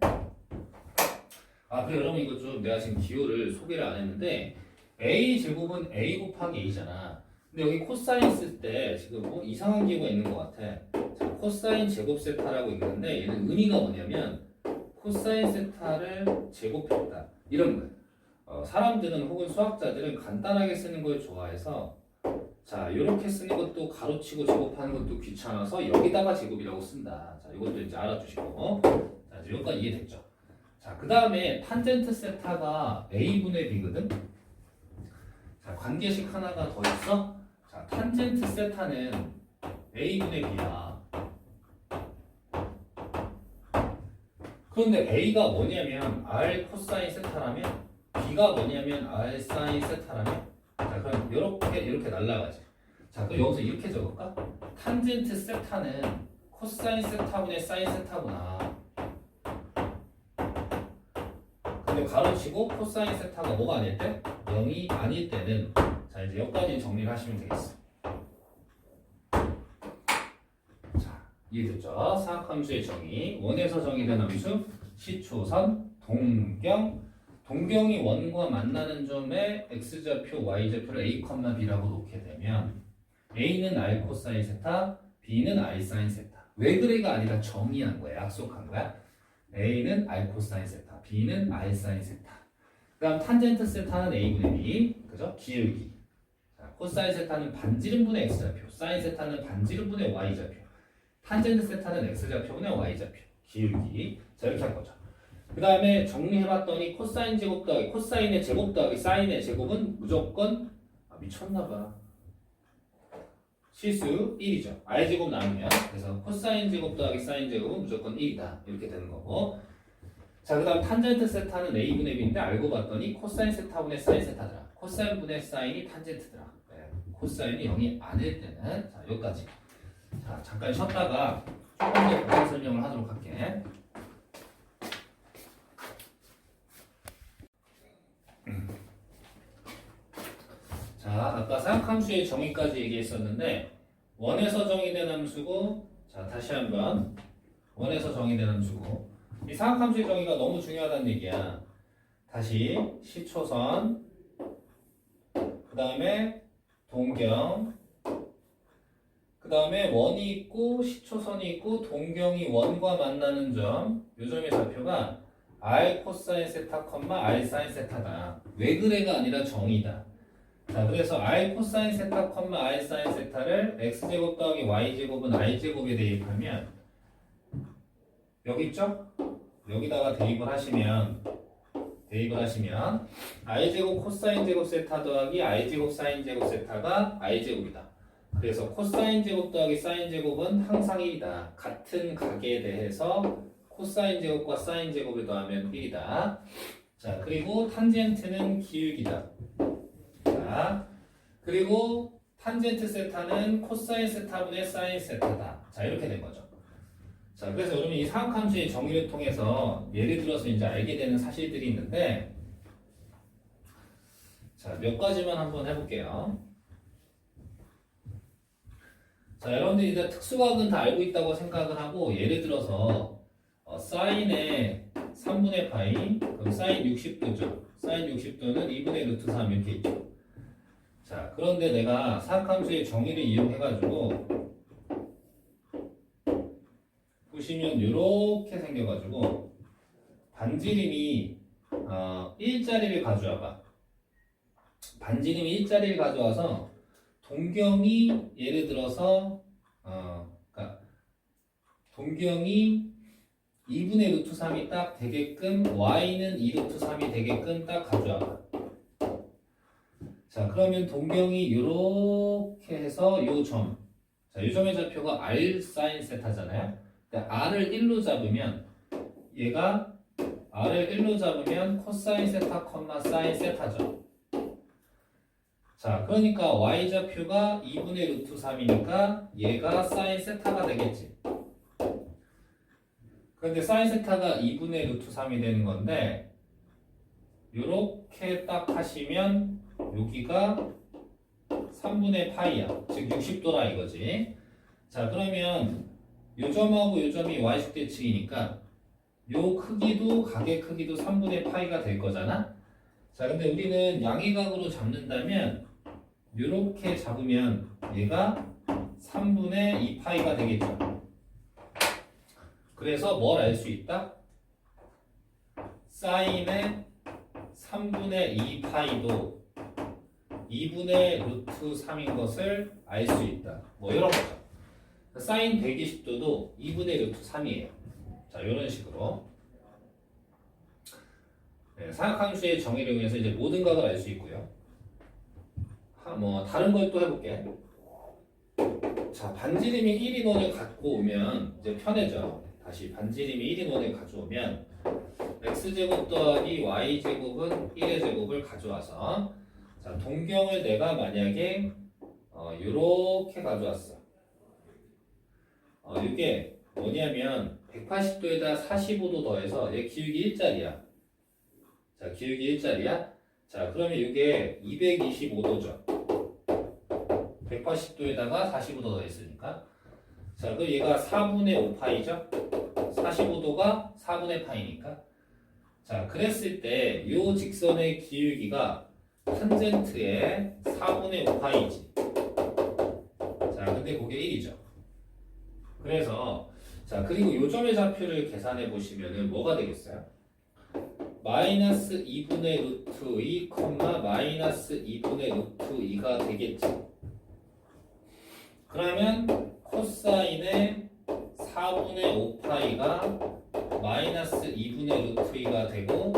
아, 그래, 여러분 이거 좀 내가 지금 기호를 소개를 안 했는데 A 제곱은 A 곱하기 A잖아. 근데 여기 코사인 쓸 때 지금 뭐 이상한 기호가 있는 것 같아. 자, 코사인 제곱 세타라고 있는데 얘는 의미가 뭐냐면 코사인 세타를 제곱했다. 이런 거야. 사람들은 혹은 수학자들은 간단하게 쓰는 걸 좋아해서 자, 이렇게 쓰는 것도 가로치고 제곱하는 것도 귀찮아서 여기다가 제곱이라고 쓴다. 자, 이것도 이제 알아두시고. 자, 이제 여기까지 이해됐죠? 자, 그 다음에 탄젠트 세타가 A분의 B거든? 자, 관계식 하나가 더 있어. 자, 탄젠트 세타는 A분의 B야. 그런데 A가 뭐냐면 R 코사인 세타라면 B가 뭐냐면 R 사인 세타라면 자, 그럼 이렇게 날라가지. 자, 그럼 여기서 이렇게 적을까? 탄젠트 세타는 코사인 세타분의 사인 세타구나. 근데 가로치고 코사인 세타가 뭐가 아닐 때? 0이 아닐 때는 자, 이제 여기까지 정리를 하시면 되겠어. 자, 이해됐죠? 사각함수의 정의. 원에서 정의된 함수 시초선 동경. 동경이 원과 만나는 점에 x좌표, y좌표를 A, B라고 놓게 되면 A는 R 코사인 세타, B는 R 사인 세타. 왜 그래가 아니라 정의한 거야. 약속한 거야. A는 R 코사인 세타, B는 R 사인 세타. 그 다음 탄젠트 세타는 A분의 B, 그죠? 기울기. 자, 코사인 세타는 반지름분의 x좌표, 사인 세타는 반지름분의 y좌표, 탄젠트 세타는 x좌표분의 y좌표, 기울기. 자, 이렇게 한 거죠. 그 다음에 정리해봤더니 코사인 제곱 더하기 코사인의 제곱 더하기 사인의 제곱은 무조건 미쳤나봐. 실수 1이죠. R제곱 나누면 그래서 코사인 제곱 더하기 사인 제곱은 무조건 1이다. 이렇게 되는 거고. 자, 그 다음 탄젠트 세타는 A분의 B인데 알고 봤더니 코사인 세타분의 사인 세타더라. 코사인 분의 사인이 탄젠트더라. 네. 코사인이 0이 아닐 때는 자, 여기까지. 자, 잠깐 쉬었다가 조금 더 보강 설명을 하도록 할게. 자, 아까 사각함수의 정의까지 얘기했었는데 원에서 정의된 함수고 자, 다시 한번 원에서 정의된 함수고 이 사각함수의 정의가 너무 중요하다는 얘기야. 다시 시초선 그 다음에 동경 그 그 다음에 원이 있고 시초선이 있고 동경이 원과 만나는 점, 요 점의 좌표가 r 코사인 세타, r 사인 세타다. 왜 그래가 아니라 정의다. 자, 그래서 r 코사인 세타, r 사인 세타를 x제곱 더하기 y제곱은 i제곱에 대입하면 여기 있죠? 여기다가 대입을 하시면 i제곱 코사인 제곱 세타 더하기 i제곱 사인 제곱 세타가 i제곱이다. 그래서 코사인 제곱 더하기 사인 제곱은 항상 1이다. 같은 각에 대해서 코사인 제곱과 사인 제곱을 더하면 1이다. 자, 그리고 탄젠트는 기울기다. 자, 그리고 탄젠트 세타는 코사인 세타분의 사인 세타다. 자, 이렇게 된 거죠. 자, 그래서 여러분 이 사각함수의 정의를 통해서 예를 들어서 이제 알게 되는 사실들이 있는데, 자, 몇 가지만 한번 해볼게요. 자, 여러분들이 이제 특수각은 다 알고 있다고 생각을 하고, 예를 들어서 사인의 3분의 파이, 그럼 사인 60도죠. 사인 60도는 2분의 루트 3 이렇게 있죠. 자, 그런데 내가 사각함수의 정의를 이용해가지고 보시면 이렇게 생겨가지고 반지름이 1자리를 가져와봐. 반지름이 1자리를 가져와서 동경이 예를 들어서 그러니까 동경이 2분의 루트 3이 딱 되게끔 y는 2 루트 3이 되게끔 딱 가져와봐. 자, 그러면 동경이 이렇게 해서 요 점, 자, 요 점의 좌표가 r 사인 세타잖아요. r을 1로 잡으면 얘가 r을 1로 잡으면 코사인 세타, 사인 세타죠. 자, 그러니까 y좌표가 2분의 루트 3이니까 얘가 사인 세타가 되겠지. 그런데 사인 세타가 2분의 루트 3이 되는 건데 요렇게 딱 하시면 여기가 3분의 파이야. 즉 60도라 이거지. 자, 그러면 요 점하고 요 점이 y축 대칭이니까 요 크기도 각의 크기도 3분의 파이가 될 거잖아. 자, 근데 우리는 양의각으로 잡는다면 요렇게 잡으면 얘가 3분의 2 파이가 되겠죠. 그래서 뭘 알 수 있다? 사인의 3분의 2 파이도 2분의 루트 3인 것을 알 수 있다. 뭐 이런 거죠. 사인 120도도 2분의 루트 3이에요. 자, 이런 식으로 네, 사각함수의 정의를 이용해서 이제 모든 각을 알 수 있고요. 뭐 다른 걸 또 해볼게. 자, 반지름이 1인원을 갖고 오면 이제 편해져. 다시 반지름이 1인원을 가져오면 x제곱 더하기 y제곱은 1의 제곱을 가져와서, 자, 동경을 내가 만약에 요렇게 가져왔어. 이게 뭐냐면 180도에다 45도 더해서 얘 기울기 1짜리야. 자, 기울기 1짜리야. 자, 그러면 이게 225도죠. 180도에다가 45도 더했으니까. 자, 그럼 얘가 4분의 5파이죠. 45도가 4분의 파이니까. 자, 그랬을 때 이 직선의 기울기가 탄젠트의 4분의 5파이지. 자, 근데 그게 1이죠. 그래서 자, 그리고 요점의 좌표를 계산해 보시면은 뭐가 되겠어요? 마이너스 2분의 루트 2, 마이너스 2분의 루트 2가 되겠지. 그러면 코사인의 4분의 5파이가 마이너스 2분의 루트 2가 되고,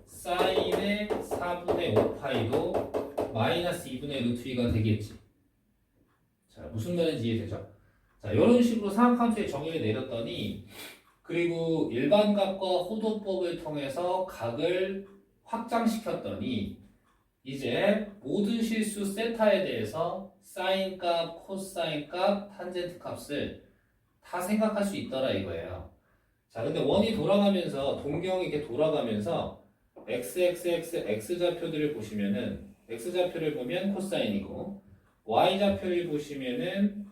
사인의 4분의 5파이도 마이너스 2분의 루트 2가 되겠지. 자, 무슨 말인지 이해되죠? 자, 이런 식으로 사각함수의 정의를 내렸더니, 그리고 일반각과 호도법을 통해서 각을 확장시켰더니, 이제 모든 실수 세타에 대해서 사인 값, 코사인 값, 탄젠트 값을 다 생각할 수 있더라 이거예요. 자, 근데 원이 돌아가면서, 동경이 이렇게 돌아가면서 x좌표들을 보시면은, x좌표를 보면 코사인이고, y좌표를 보시면은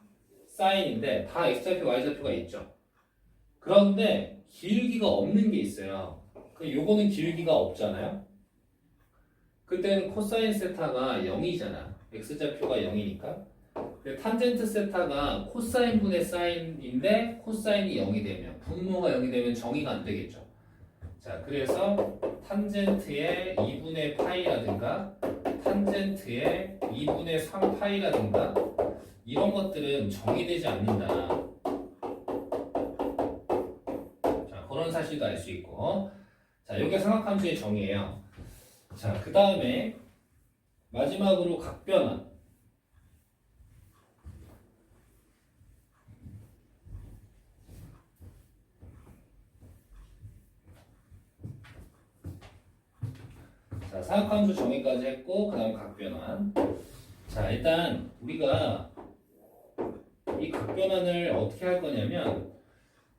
사인인데, 다 x좌표, y좌표가 있죠. 그런데 기울기가 없는 게 있어요. 요거는 기울기가 없잖아요. 그때는 코사인 세타가 0이잖아. x좌표가 0이니까. 탄젠트 세타가 코사인분의 사인인데 코사인이 0이 되면 분모가 0이 되면 정의가 안 되겠죠. 자, 그래서 탄젠트의 2분의 파이라든가 탄젠트의 2분의 3 파이라든가 이런 것들은 정의되지 않는다. 자, 그런 사실도 알 수 있고. 자, 여기가 삼각함수의 정의예요. 자, 그 다음에 마지막으로 각변환. 자, 삼각함수 정의까지 했고, 그 다음 각변환. 자, 일단 우리가 이 각변환을 어떻게 할 거냐면,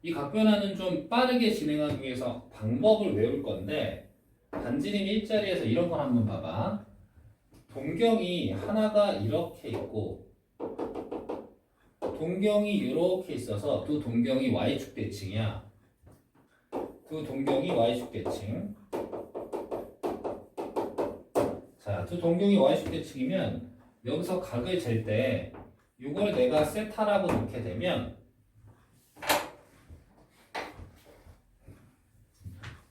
이 각변환은 좀 빠르게 진행하기 위해서 방법을 외울 건데, 반지름 일자리에서 이런 걸 한번 봐봐. 동경이 하나가 이렇게 있고, 동경이 이렇게 있어서 두 동경이 y축 대칭이야. 두 동경이 y축 대칭. 자, 두 동경이 y축 대칭이면 여기서 각을 잴 때 이걸 내가 세타라고 놓게 되면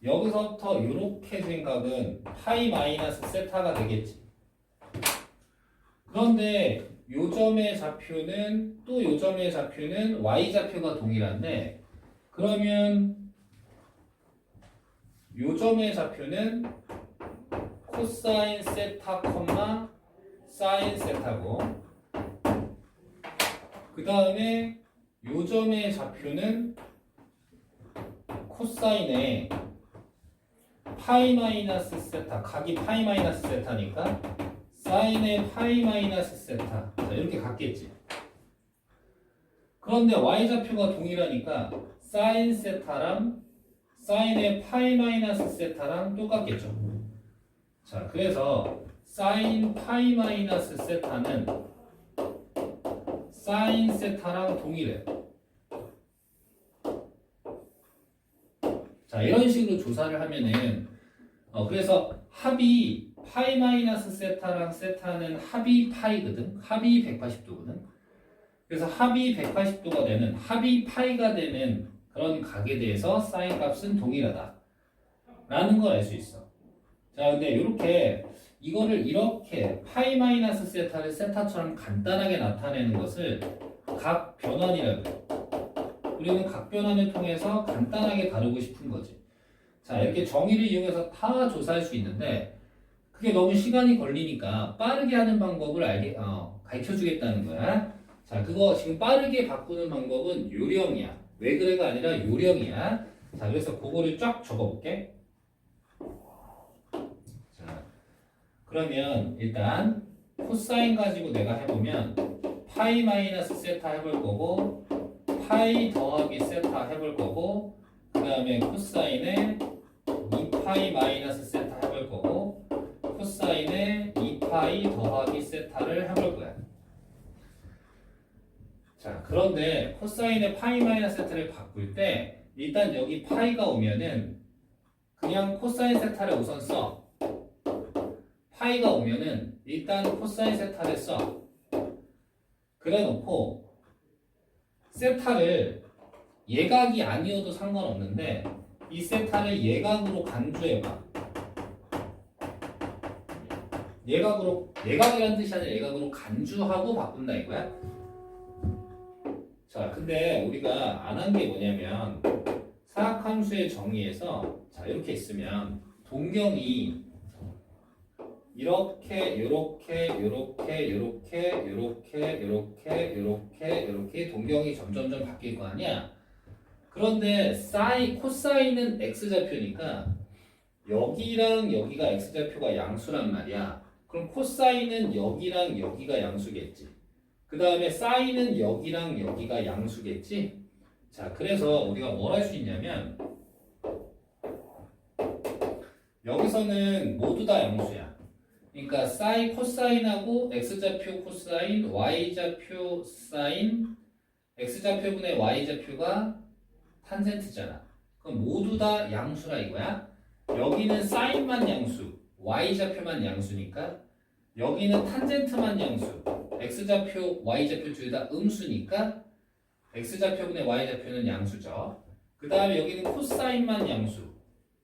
여기서부터 이렇게 된 각은 파이 마이너스 세타가 되겠지. 그런데 요점의 좌표는 또 요점의 좌표는 y좌표가 동일한데 그러면 요점의 좌표는 코사인 세타, 사인 세타고 그 다음에 요점의 좌표는 코사인의 파이 마이너스 세타, 각이 파이 마이너스 세타니까 사인의 파이 마이너스 세타. 자, 이렇게 같겠지. 그런데 y좌표가 동일하니까 사인 세타랑 사인의 파이 마이너스 세타랑 똑같겠죠. 자, 그래서 사인 파이 마이너스 세타는 사인 세타랑 동일해. 자, 이런 식으로 조사를 하면은 그래서 합이 파이 마이너스 세타랑 세타는 합이 파이거든. 합이 180도거든. 그래서 합이 180도가 되는 합이 파이가 되는 그런 각에 대해서 사인 값은 동일하다 라는 걸 알 수 있어. 자, 근데 이렇게 이거를 이렇게 파이 마이너스 세타를 세타처럼 간단하게 나타내는 것을 각 변환이라고 해요. 우리는 각 변환을 통해서 간단하게 다루고 싶은 거지. 자, 이렇게 정의를 이용해서 다 조사할 수 있는데 그게 너무 시간이 걸리니까 빠르게 하는 방법을 가르쳐 주겠다는 거야. 자, 그거 지금 빠르게 바꾸는 방법은 요령이야. 왜 그래가 아니라 요령이야. 자, 그래서 그거를 쫙 적어볼게. 자, 그러면 일단 코사인 가지고 내가 해보면 파이 마이너스 세타 해볼 거고 파이 더하기 세타 해볼 거고 그 다음에 코사인에 2파이 마이너스 세타 해볼 거고 코사인에 2파이 더하기 세타를 해볼 거야. 자, 그런데 코사인의 파이 마이너스 세타를 바꿀 때 일단 여기 파이가 오면은 그냥 코사인 세타를 우선 써. 파이가 오면은 일단 코사인 세타를 써. 그래 놓고 세타를 예각이 아니어도 상관없는데 이 세타를 예각으로 간주해봐. 예각이라는 뜻이 아니라 예각으로 간주하고 바꾼다 이거야. 자, 근데 우리가 안 한 게 뭐냐면 사각함수의 정의에서 자, 이렇게 있으면 동경이 이렇게 동경이 점점점 바뀔 거 아니야. 그런데 코사인은 x좌표니까 여기랑 여기가 x좌표가 양수란 말이야. 그럼 코사인은 여기랑 여기가 양수겠지. 그 다음에 사인은 여기랑 여기가 양수겠지. 자, 그래서 우리가 뭘 할 수 있냐면 여기서는 모두 다 양수야. 그러니까 사인 코사인하고 x좌표 코사인, y좌표 사인, x좌표분의 y좌표가 탄젠트잖아. 그럼 모두 다 양수라 이거야. 여기는 사인만 양수, y좌표만 양수니까 여기는 탄젠트만 양수, x좌표, y좌표 둘 다 음수니까 x좌표분의 y좌표는 양수죠. 그 다음에 여기는 코사인만 양수,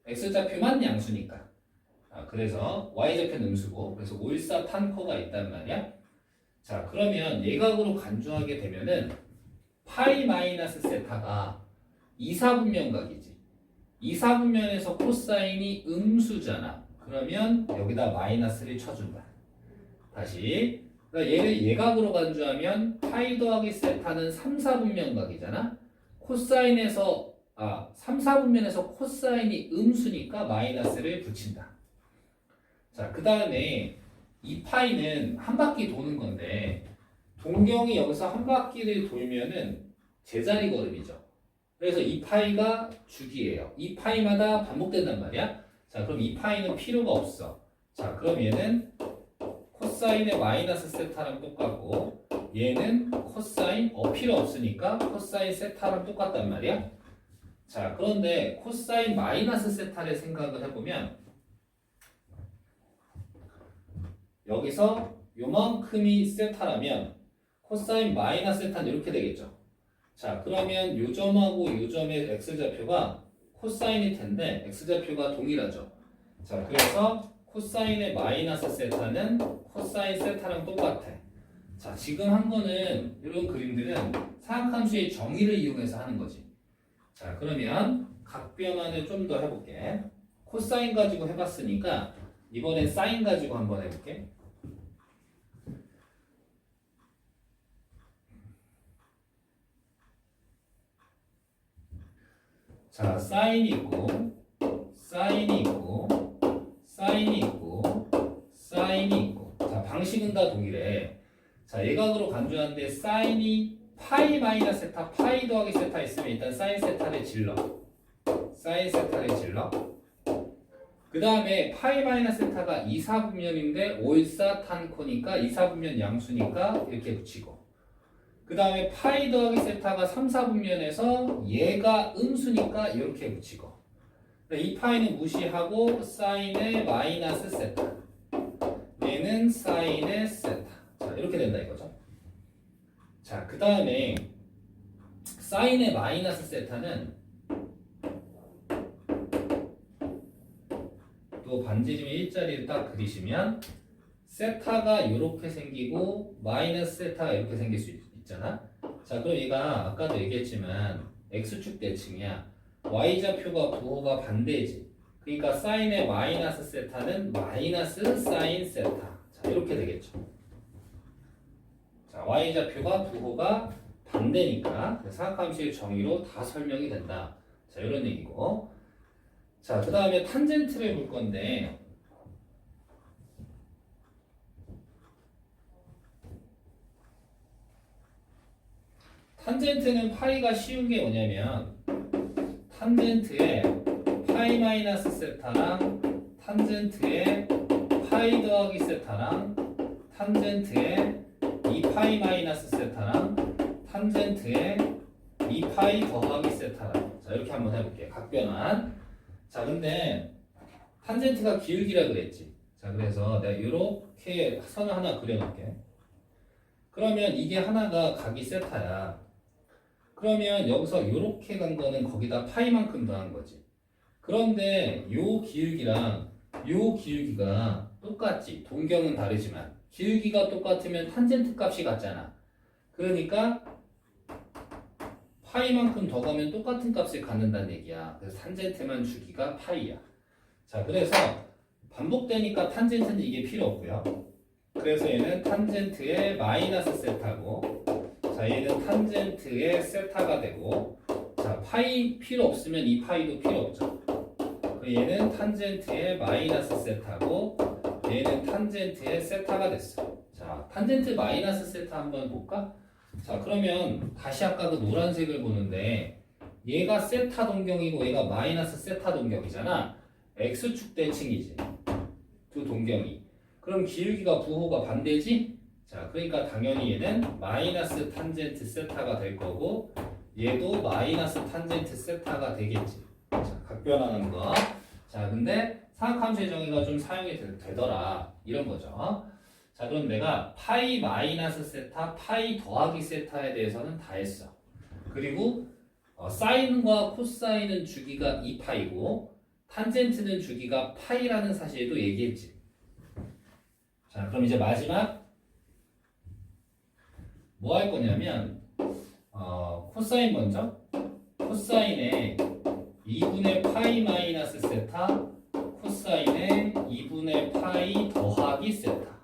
x좌표만 양수니까. 그래서 y좌표는 음수고, 그래서 올사탄코가 있단 말이야. 자, 그러면 예각으로 간주하게 되면은 파이 마이너스 세타가 이사분면각이지. 이사분면에서 코사인이 음수잖아. 그러면 여기다 마이너스를 쳐준다. 다시. 그러니까 얘를 예각으로 간주하면 파이 더하기 세타는 3, 4분면각이잖아. 코사인에서 3, 4분면에서 코사인이 음수니까 마이너스를 붙인다. 자, 그 다음에 이 파이는 한 바퀴 도는 건데 동경이 여기서 한 바퀴를 돌면은 제자리 걸음이죠. 그래서 이 파이가 주기예요. 이 파이마다 반복된단 말이야. 자, 그럼 이 파이는 필요가 없어. 자, 그럼 얘는 코사인의 마이너스 세타랑 똑같고 얘는 코사인 필요 없으니까 코사인 세타랑 똑같단 말이야. 자, 그런데 코사인 마이너스 세타를 생각을 해보면 여기서 요만큼이 세타라면 코사인 마이너스 세타는 이렇게 되겠죠. 자, 그러면 요 점하고 요 점의 x좌표가 코사인일 텐데 x좌표가 동일하죠. 자, 그래서 코사인의 마이너스 세타는 코사인 세타랑 똑같아. 자, 지금 한 거는 이런 그림들은 사각함수의 정의를 이용해서 하는 거지. 자, 그러면 각변환을 좀 더 해볼게. 코사인 가지고 해봤으니까 이번엔 사인 가지고 한번 해볼게. 자, 사인이 있고, 사인이 있고, 사인이 있고, 사인이 있고. 자, 방식은 다 동일해. 자, 예각으로 간주하는데 사인이 파이 마이너스 세타, 파이 더하기 세타 있으면 일단 사인 세타를 질러. 사인 세타를 질러. 그 다음에 파이 마이너스 세타가 2사분면인데 올사탄코니까 2사분면 양수니까 이렇게 붙이고. 그 다음에 파이 더하기 세타가 3, 4분면에서 얘가 음수니까 이렇게 붙이고. 이 파이는 무시하고 사인의 마이너스 세타. 얘는 사인의 세타. 자, 이렇게 된다 이거죠. 자, 그 다음에 사인의 마이너스 세타는 또 반지름 일자리를 딱 그리시면 세타가 이렇게 생기고 마이너스 세타가 이렇게 생길 수 있잖아. 자, 그럼 얘가 아까도 얘기했지만 x축 대칭이야. y좌표가 부호가 반대지. 그러니까 사인의 마이너스 세타는 마이너스 사인 세타. 자, 이렇게 되겠죠. 자, y좌표가 부호가 반대니까 사각함수의 정의로 다 설명이 된다. 자, 이런 얘기고. 자, 그 다음에 탄젠트를 볼 건데 탄젠트는 파이가 쉬운 게 뭐냐면 탄젠트에 파이 마이너스 세타랑 탄젠트에 파이 더하기 세타랑 탄젠트에 2파이 마이너스 세타랑 탄젠트에 2파이 더하기 세타랑. 자, 이렇게 한번 해볼게요. 각변환. 자, 근데 탄젠트가 기울기라 그랬지. 자, 그래서 내가 이렇게 선을 하나 그려놓을게. 그러면 이게 하나가 각이 세타야. 그러면 여기서 이렇게 간 거는 거기다 파이만큼 더한 거지. 그런데 요 기울기랑 요 기울기가 똑같지. 동경은 다르지만 기울기가 똑같으면 탄젠트 값이 같잖아. 그러니까 파이만큼 더 가면 똑같은 값을 갖는다는 얘기야. 그래서 탄젠트만 주기가 파이야. 자, 그래서 반복되니까 탄젠트는 이게 필요 없고요. 그래서 얘는 탄젠트의 마이너스 세타고, 자, 얘는 탄젠트의 세타가 되고, 자, 파이 필요 없으면 이 파이도 필요 없죠. 얘는 탄젠트의 마이너스 세타고, 얘는 탄젠트의 세타가 됐어. 자, 탄젠트 마이너스 세타 한번 볼까? 자, 그러면 다시 아까 그 노란색을 보는데 얘가 세타 동경이고 얘가 마이너스 세타 동경이잖아. x축 대칭이지. 두 동경이. 그럼 기울기가 부호가 반대지? 자, 그러니까 당연히 얘는 마이너스 탄젠트 세타가 될 거고 얘도 마이너스 탄젠트 세타가 되겠지. 자, 각변하는 거. 자, 근데 사각함수의 정의가 좀 사용이 되더라. 이런 거죠. 자, 그럼 내가 파이 마이너스 세타, 파이 더하기 세타에 대해서는 다 했어. 그리고 사인과 코사인은 주기가 2파이고 탄젠트는 주기가 파이라는 사실도 얘기했지. 자, 그럼 이제 마지막 뭐 할 거냐면 코사인 먼저. 코사인의 2분의 파이 마이너스 세타, 코사인의 2분의 파이 더하기 세타,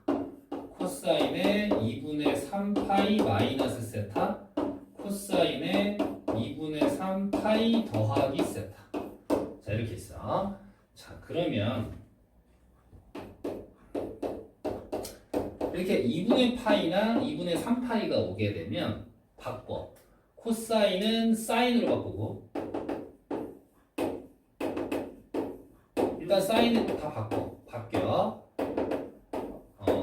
코사인의 2분의 3파이 마이너스 세타, 코사인의 2분의 3파이 더하기 세타. 자, 이렇게 있어. 자, 그러면 이렇게 2분의 파이나 2분의 3파이가 오게 되면 바꿔. 코사인은 사인으로 바꾸고, 일단 사인은 다 바뀌어.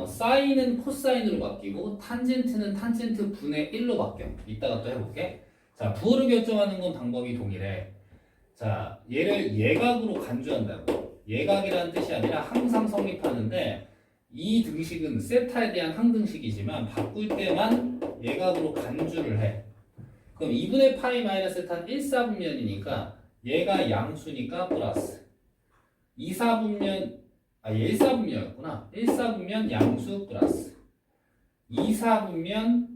사인은 코사인으로 바뀌고 탄젠트는 탄젠트 분의 1로 바뀌어. 이따가 또 해볼게. 자, 부호를 결정하는 건 방법이 동일해. 자, 얘를 예각으로 간주한다고. 예각이라는 뜻이 아니라 항상 성립하는데 이 등식은 세타에 대한 항등식이지만 바꿀 때만 예각으로 간주를 해. 그럼 2분의 파이 마이너스 세타는 1사분면이니까 얘가 양수니까 플러스 2사분면, 얘 1사분면이었구나. 1사분면 양수 플러스 2사분면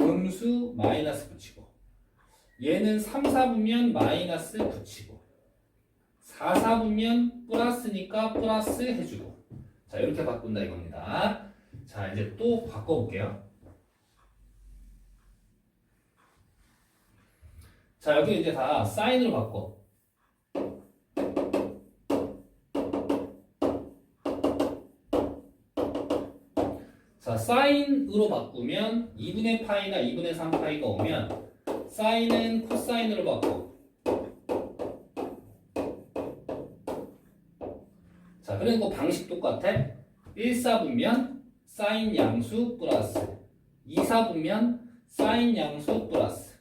음수 마이너스 붙이고 얘는 3사분면 마이너스 붙이고 4사분면 플러스니까 플러스 해주고. 자, 이렇게 바꾼다 이겁니다. 자, 이제 또 바꿔볼게요. 자, 여기 이제 다 사인으로 바꿔. 자, 사인으로 바꾸면 2분의 파이나 2분의 3파이가 오면 사인은 코사인으로 바꿔. 자, 그리고 방식 똑같아. 1사분면 사인 양수 플러스 2사분면 사인 양수 플러스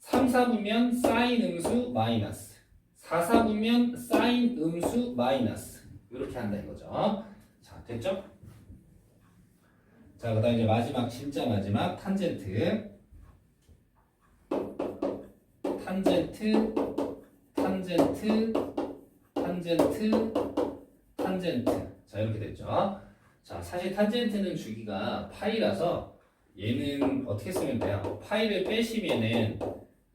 3사분면 사인 음수 마이너스 4사분면 사인 음수 마이너스 이렇게 한다 이거죠. 자, 됐죠? 자, 그 다음 이제 마지막, 진짜 마지막 탄젠트. 탄젠트, 탄젠트, 탄젠트, 탄젠트. 자, 이렇게 됐죠. 자, 사실 탄젠트는 주기가 파이라서 얘는 어떻게 쓰면 돼요? 파이를 빼시면은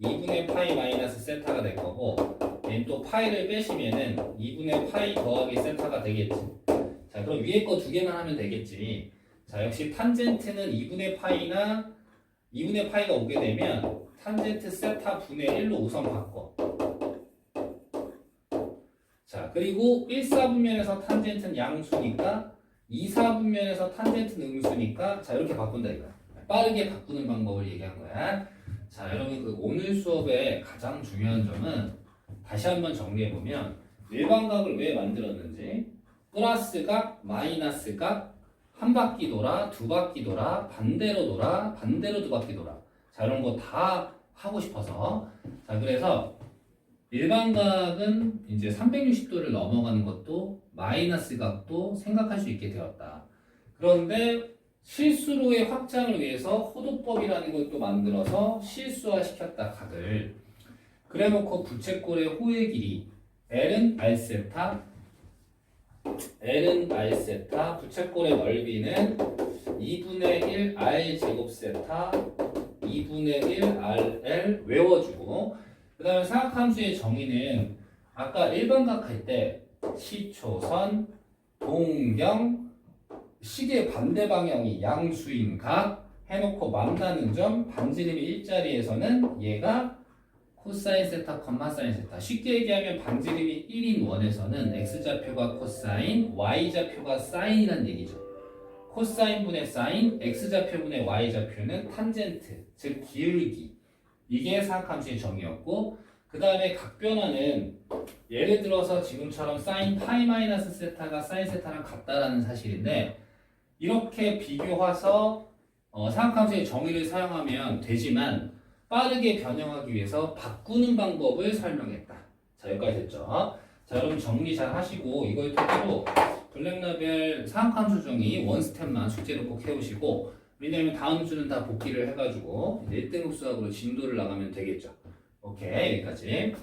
2분의 파이 마이너스 세타가 될 거고 얘는 또 파이를 빼시면은 2분의 파이 더하기 세타가 되겠지. 자, 그럼 위에 거 두 개만 하면 되겠지. 자, 역시 탄젠트는 2분의 파이나 2분의 파이가 오게 되면 탄젠트 세타 분의 1로 우선 바꿔. 자, 그리고 1사분면에서 탄젠트는 양수니까 2사분면에서 탄젠트는 음수니까 자, 이렇게 바꾼다 이거야. 빠르게 바꾸는 방법을 얘기한 거야. 자, 여러분 그 오늘 수업의 가장 중요한 점은 다시 한번 정리해보면 일반각을 왜 만들었는지 플러스각, 마이너스각, 한 바퀴 돌아, 두 바퀴 돌아, 반대로 돌아, 반대로 두 바퀴 돌아. 자, 이런 거 다 하고 싶어서. 자, 그래서 일반각은 이제 360도를 넘어가는 것도 마이너스 각도 생각할 수 있게 되었다. 그런데 실수로의 확장을 위해서 호도법이라는 걸 또 만들어서 실수화시켰다 각을. 그래놓고 부채꼴의 호의 길이 L은 R세타, L은 R세타, 부채꼴의 넓이는 2분의 1 R 제곱세타, 2분의 1 RL 외워주고, 그 다음에 사각함수의 정의는 아까 일반각 할 때 시초선, 동경, 시계 반대 방향이 양수인 각 해놓고 만나는 점, 반지름이 일자리에서는 얘가 코사인 세타, 컴마 사인 세타. 쉽게 얘기하면 반지름이 1인 원에서는 x좌표가 코사인, y좌표가 사인이란 얘기죠. 코사인분의 사인, x좌표분의 y좌표는 탄젠트, 즉 기울기. 이게 사각함수의 정의였고, 그 다음에 각변화는 예를 들어서 지금처럼 사인 파이 마이너스 세타가 사인 세타랑 같다라는 사실인데 이렇게 비교해서 사각함수의 정의를 사용하면 되지만 빠르게 변형하기 위해서 바꾸는 방법을 설명했다. 자, 여기까지 됐죠? 자, 여러분 정리 잘 하시고 이걸 토대로 블랙라벨 사학함수 정의 원스텝만 숙제로 꼭 해오시고 왜냐면 다음 주는 다 복귀를 해가지고 이제 1등급 수학으로 진도를 나가면 되겠죠. 오케이, 여기까지.